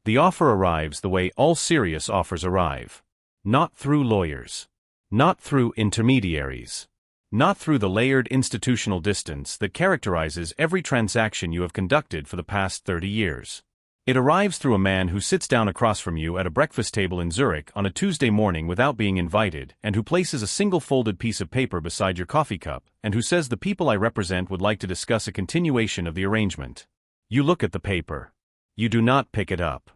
The offer arrives the way all serious offers arrive. Not through lawyers. Not through intermediaries. Not through the layered institutional distance that characterizes every transaction you have conducted for the past 30 years. It arrives through a man who sits down across from you at a breakfast table in Zurich on a Tuesday morning without being invited, and who places a single folded piece of paper beside your coffee cup, and who says the people I represent would like to discuss a continuation of the arrangement. You look at the paper. You do not pick it up.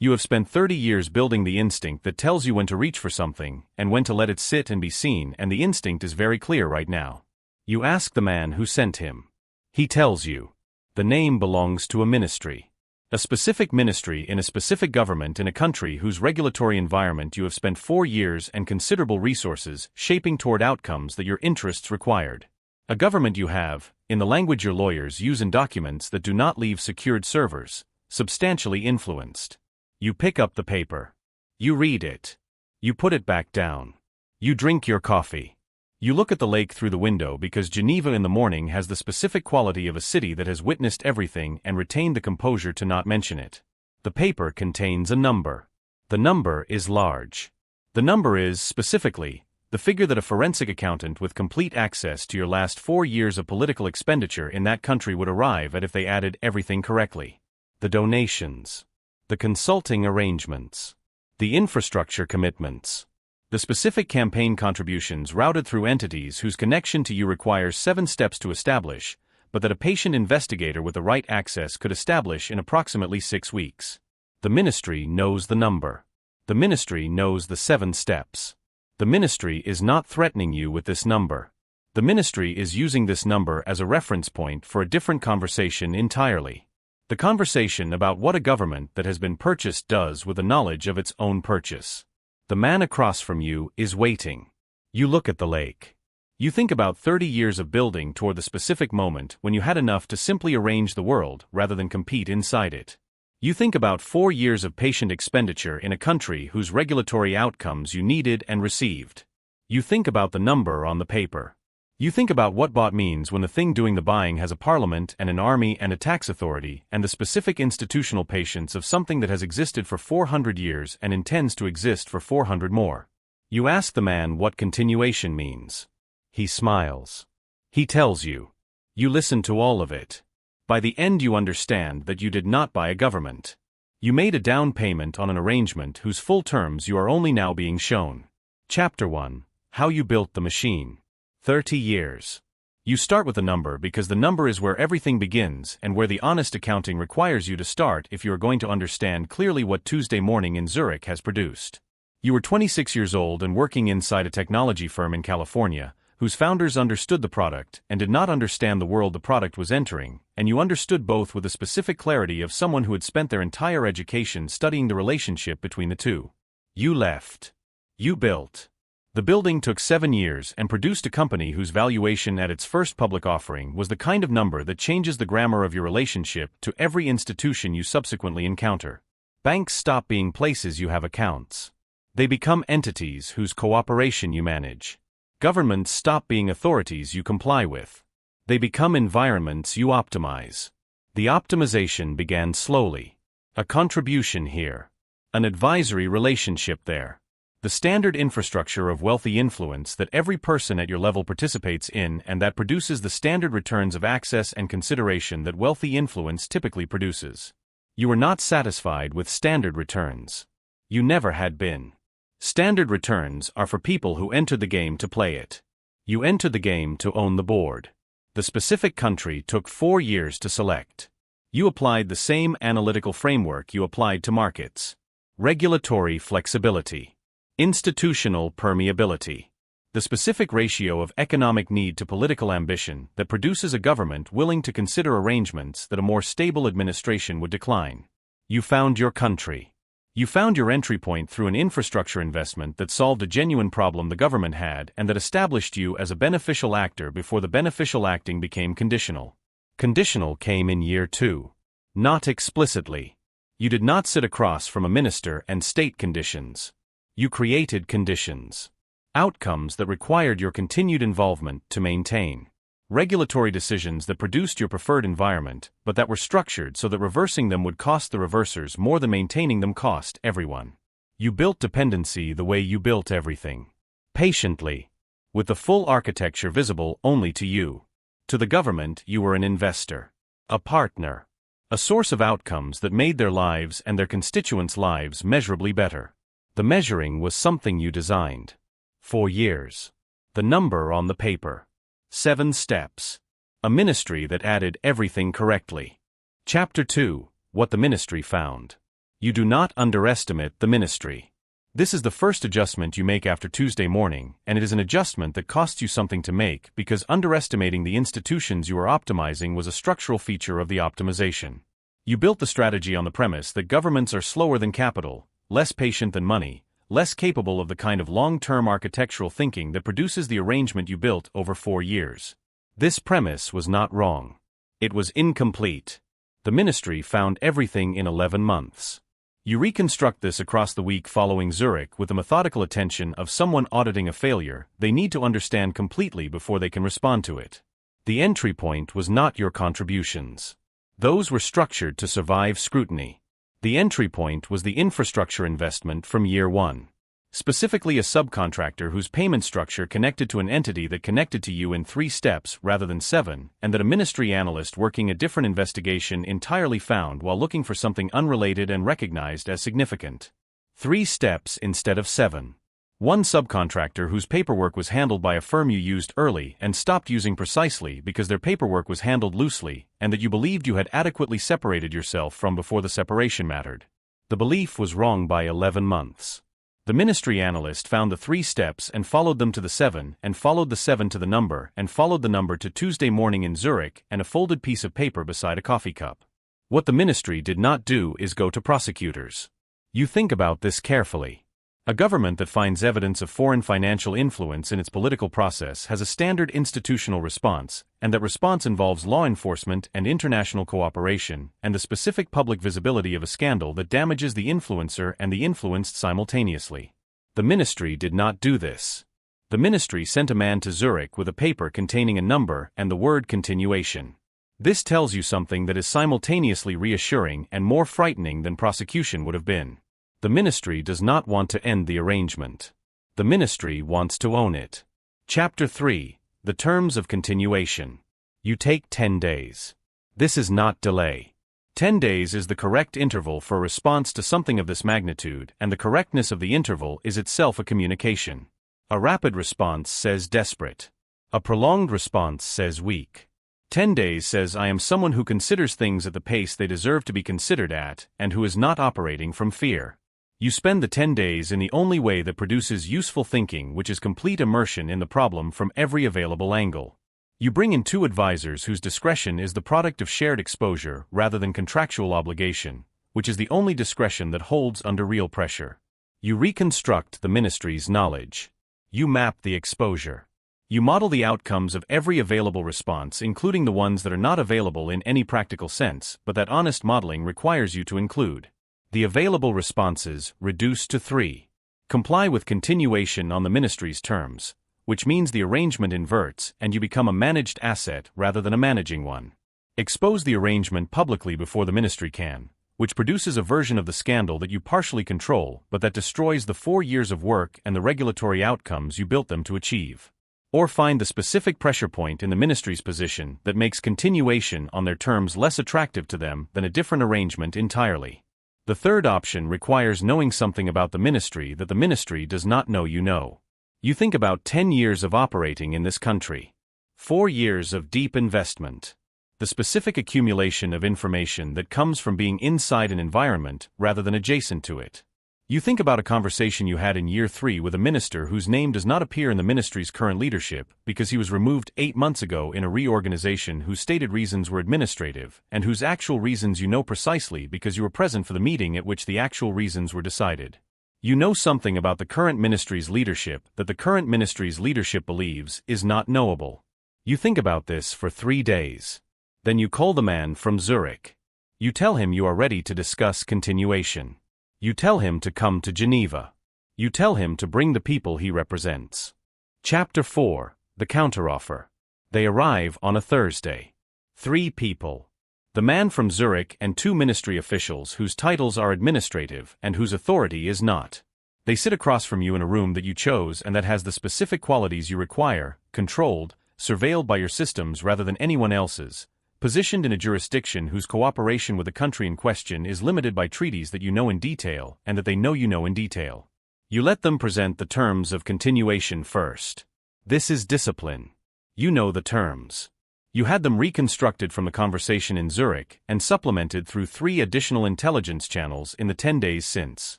You have spent 30 years building the instinct that tells you when to reach for something, and when to let it sit and be seen, and the instinct is very clear right now. You ask the man who sent him. He tells you. The name belongs to a ministry. A specific ministry in a specific government in a country whose regulatory environment you have spent 4 years and considerable resources shaping toward outcomes that your interests required. A government you have, in the language your lawyers use in documents that do not leave secured servers, substantially influenced. You pick up the paper. You read it. You put it back down. You drink your coffee. You look at the lake through the window because Geneva in the morning has the specific quality of a city that has witnessed everything and retained the composure to not mention it. The paper contains a number. The number is large. The number is, specifically, the figure that a forensic accountant with complete access to your last 4 years of political expenditure in that country would arrive at if they added everything correctly. The donations. The consulting arrangements. The infrastructure commitments. The specific campaign contributions routed through entities whose connection to you requires 7 steps to establish, but that a patient investigator with the right access could establish in approximately 6 weeks. The ministry knows the number. The ministry knows the 7 steps. The ministry is not threatening you with this number. The ministry is using this number as a reference point for a different conversation entirely. The conversation about what a government that has been purchased does with the knowledge of its own purchase. The man across from you is waiting. You look at the lake. You think about 30 years of building toward the specific moment when you had enough to simply arrange the world rather than compete inside it. You think about 4 years of patient expenditure in a country whose regulatory outcomes you needed and received. You think about the number on the paper. You think about what bought means when the thing doing the buying has a parliament and an army and a tax authority and the specific institutional patience of something that has existed for 400 years and intends to exist for 400 more. You ask the man what continuation means. He smiles. He tells you. You listen to all of it. By the end you understand that you did not buy a government. You made a down payment on an arrangement whose full terms you are only now being shown. Chapter 1. How you built the machine. 30 years. You start with a number because the number is where everything begins and where the honest accounting requires you to start if you are going to understand clearly what Tuesday morning in Zurich has produced. You were 26 years old and working inside a technology firm in California, whose founders understood the product and did not understand the world the product was entering, and you understood both with the specific clarity of someone who had spent their entire education studying the relationship between the two. You left. You built. The building took 7 years and produced a company whose valuation at its first public offering was the kind of number that changes the grammar of your relationship to every institution you subsequently encounter. Banks stop being places you have accounts. They become entities whose cooperation you manage. Governments stop being authorities you comply with. They become environments you optimize. The optimization began slowly. A contribution here. An advisory relationship there. The standard infrastructure of wealthy influence that every person at your level participates in and that produces the standard returns of access and consideration that wealthy influence typically produces. You are not satisfied with standard returns. You never had been. Standard returns are for people who entered the game to play it. You entered the game to own the board. The specific country took 4 years to select. You applied the same analytical framework you applied to markets. Regulatory flexibility. Institutional permeability. The specific ratio of economic need to political ambition that produces a government willing to consider arrangements that a more stable administration would decline. You found your country. You found your entry point through an infrastructure investment that solved a genuine problem the government had and that established you as a beneficial actor before the beneficial acting became conditional. Conditional came in year 2. Not explicitly. You did not sit across from a minister and state conditions. You created conditions. Outcomes that required your continued involvement to maintain. Regulatory decisions that produced your preferred environment, but that were structured so that reversing them would cost the reversers more than maintaining them cost everyone. You built dependency the way you built everything. Patiently. With the full architecture visible only to you. To the government, you were an investor. A partner. A source of outcomes that made their lives and their constituents' lives measurably better. The measuring was something you designed. 4 years. The number on the paper. 7 steps. A ministry that added everything correctly. Chapter 2. What the ministry found. You do not underestimate the ministry. This is the first adjustment you make after Tuesday morning, and it is an adjustment that costs you something to make because underestimating the institutions you are optimizing was a structural feature of the optimization. You built the strategy on the premise that governments are slower than capital, less patient than money, less capable of the kind of long-term architectural thinking that produces the arrangement you built over 4 years. This premise was not wrong. It was incomplete. The ministry found everything in 11 months. You reconstruct this across the week following Zurich with the methodical attention of someone auditing a failure they need to understand completely before they can respond to it. The entry point was not your contributions. Those were structured to survive scrutiny. The entry point was the infrastructure investment from year 1. Specifically a subcontractor whose payment structure connected to an entity that connected to you in 3 steps rather than 7, and that a ministry analyst working a different investigation entirely found while looking for something unrelated and recognized as significant. 3 steps instead of 7. One subcontractor whose paperwork was handled by a firm you used early and stopped using precisely because their paperwork was handled loosely and that you believed you had adequately separated yourself from before the separation mattered. The belief was wrong by 11 months. The ministry analyst found the 3 steps and followed them to the 7 and followed the 7 to the number and followed the number to Tuesday morning in Zurich and a folded piece of paper beside a coffee cup. What the ministry did not do is go to prosecutors. You think about this carefully. A government that finds evidence of foreign financial influence in its political process has a standard institutional response, and that response involves law enforcement and international cooperation, and the specific public visibility of a scandal that damages the influencer and the influenced simultaneously. The ministry did not do this. The ministry sent a man to Zurich with a paper containing a number and the word continuation. This tells you something that is simultaneously reassuring and more frightening than prosecution would have been. The ministry does not want to end the arrangement. The ministry wants to own it. Chapter 3. The terms of continuation. You take 10 days. This is not delay. 10 days is the correct interval for a response to something of this magnitude, and the correctness of the interval is itself a communication. A rapid response says desperate. A prolonged response says weak. 10 days says I am someone who considers things at the pace they deserve to be considered at, and who is not operating from fear. You spend the 10 days in the only way that produces useful thinking, which is complete immersion in the problem from every available angle. You bring in 2 advisors whose discretion is the product of shared exposure rather than contractual obligation, which is the only discretion that holds under real pressure. You reconstruct the ministry's knowledge. You map the exposure. You model the outcomes of every available response, including the ones that are not available in any practical sense, but that honest modeling requires you to include. The available responses reduce to 3. Comply with continuation on the ministry's terms, which means the arrangement inverts and you become a managed asset rather than a managing one. Expose the arrangement publicly before the ministry can, which produces a version of the scandal that you partially control but that destroys the 4 years of work and the regulatory outcomes you built them to achieve. Or find the specific pressure point in the ministry's position that makes continuation on their terms less attractive to them than a different arrangement entirely. The third option requires knowing something about the ministry that the ministry does not know you know. You think about 10 years of operating in this country. 4 years of deep investment. The specific accumulation of information that comes from being inside an environment rather than adjacent to it. You think about a conversation you had in year 3 with a minister whose name does not appear in the ministry's current leadership because he was removed 8 months ago in a reorganization whose stated reasons were administrative, and whose actual reasons you know precisely because you were present for the meeting at which the actual reasons were decided. You know something about the current ministry's leadership that the current ministry's leadership believes is not knowable. You think about this for 3 days. Then you call the man from Zurich. You tell him you are ready to discuss continuation. You tell him to come to Geneva. You tell him to bring the people he represents. Chapter 4. The Counteroffer. They arrive on a Thursday. 3 people. The man from Zurich and 2 ministry officials whose titles are administrative and whose authority is not. They sit across from you in a room that you chose and that has the specific qualities you require, controlled, surveilled by your systems rather than anyone else's, positioned in a jurisdiction whose cooperation with the country in question is limited by treaties that you know in detail and that they know you know in detail. You let them present the terms of continuation first. This is discipline. You know the terms. You had them reconstructed from the conversation in Zurich and supplemented through 3 additional intelligence channels in the 10 days since.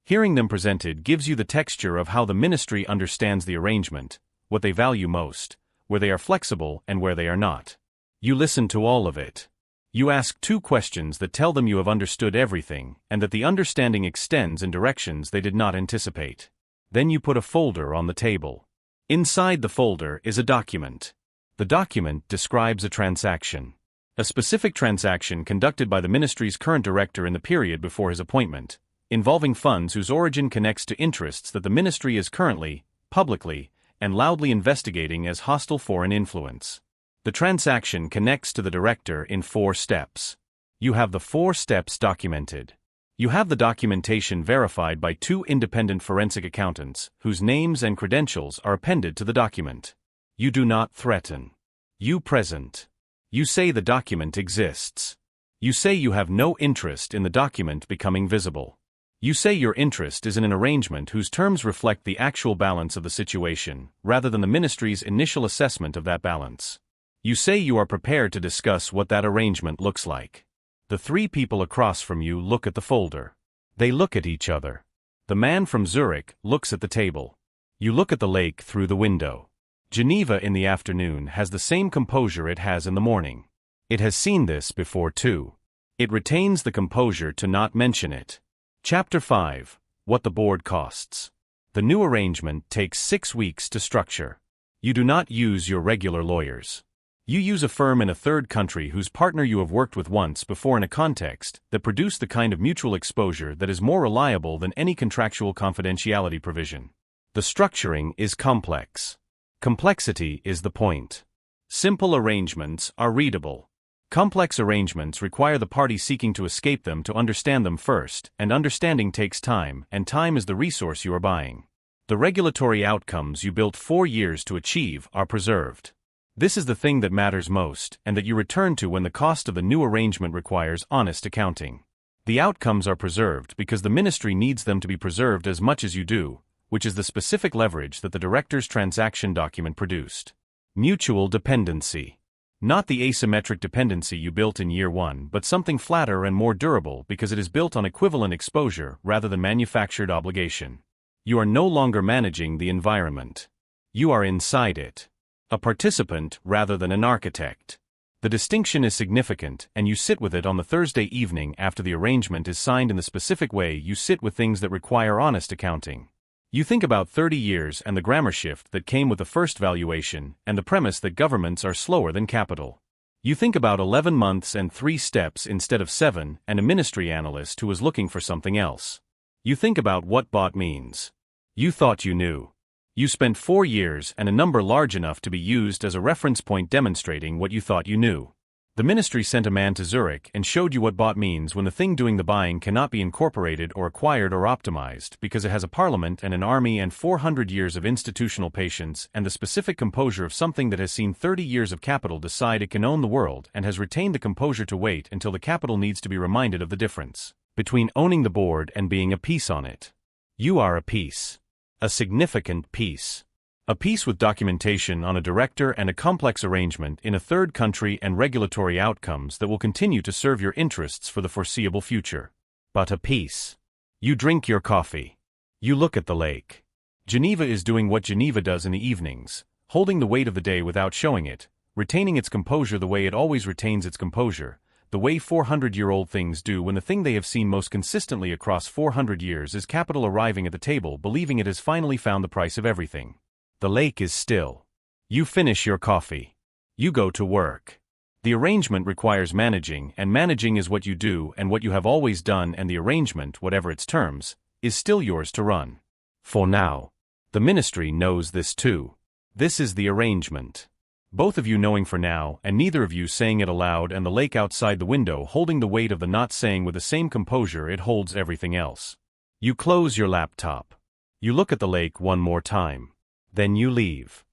Hearing them presented gives you the texture of how the ministry understands the arrangement, what they value most, where they are flexible and where they are not. You listen to all of it. You ask 2 questions that tell them you have understood everything and that the understanding extends in directions they did not anticipate. Then you put a folder on the table. Inside the folder is a document. The document describes a transaction. A specific transaction conducted by the ministry's current director in the period before his appointment, involving funds whose origin connects to interests that the ministry is currently, publicly, and loudly investigating as hostile foreign influence. The transaction connects to the director in 4 steps. You have the 4 steps documented. You have the documentation verified by 2 independent forensic accountants, whose names and credentials are appended to the document. You do not threaten. You present. You say the document exists. You say you have no interest in the document becoming visible. You say your interest is in an arrangement whose terms reflect the actual balance of the situation, rather than the ministry's initial assessment of that balance. You say you are prepared to discuss what that arrangement looks like. The 3 people across from you look at the folder. They look at each other. The man from Zurich looks at the table. You look at the lake through the window. Geneva in the afternoon has the same composure it has in the morning. It has seen this before too. It retains the composure to not mention it. Chapter 5. What the board costs. The new arrangement takes 6 weeks to structure. You do not use your regular lawyers. You use a firm in a third country whose partner you have worked with once before in a context that produced the kind of mutual exposure that is more reliable than any contractual confidentiality provision. The structuring is complex. Complexity is the point. Simple arrangements are readable. Complex arrangements require the party seeking to escape them to understand them first, and understanding takes time, and time is the resource you are buying. The regulatory outcomes you built 4 years to achieve are preserved. This is the thing that matters most, and that you return to when the cost of the new arrangement requires honest accounting. The outcomes are preserved because the ministry needs them to be preserved as much as you do, which is the specific leverage that the director's transaction document produced. Mutual dependency. Not the asymmetric dependency you built in year 1, but something flatter and more durable because it is built on equivalent exposure rather than manufactured obligation. You are no longer managing the environment. You are inside it. A participant rather than an architect. The distinction is significant, and you sit with it on the Thursday evening after the arrangement is signed in the specific way you sit with things that require honest accounting. You think about 30 years and the grammar shift that came with the first valuation, and the premise that governments are slower than capital. You think about 11 months and 3 steps instead of 7, and a ministry analyst who was looking for something else. You think about what bought means. You thought you knew. You spent 4 years and a number large enough to be used as a reference point demonstrating what you thought you knew. The ministry sent a man to Zurich and showed you what bought means when the thing doing the buying cannot be incorporated or acquired or optimized because it has a parliament and an army and 400 years of institutional patience and the specific composure of something that has seen 30 years of capital decide it can own the world and has retained the composure to wait until the capital needs to be reminded of the difference between owning the board and being a piece on it. You are a piece. A significant piece. A piece with documentation on a director and a complex arrangement in a third country and regulatory outcomes that will continue to serve your interests for the foreseeable future. But a piece. You drink your coffee. You look at the lake. Geneva is doing what Geneva does in the evenings, holding the weight of the day without showing it, retaining its composure the way it always retains its composure, the way 400-year-old things do when the thing they have seen most consistently across 400 years is capital arriving at the table believing it has finally found the price of everything. The lake is still. You finish your coffee. You go to work. The arrangement requires managing, and managing is what you do and what you have always done, and the arrangement, whatever its terms, is still yours to run. For now. The ministry knows this too. This is the arrangement. Both of you knowing for now, and neither of you saying it aloud, and the lake outside the window holding the weight of the not saying with the same composure it holds everything else. You close your laptop. You look at the lake one more time. Then you leave.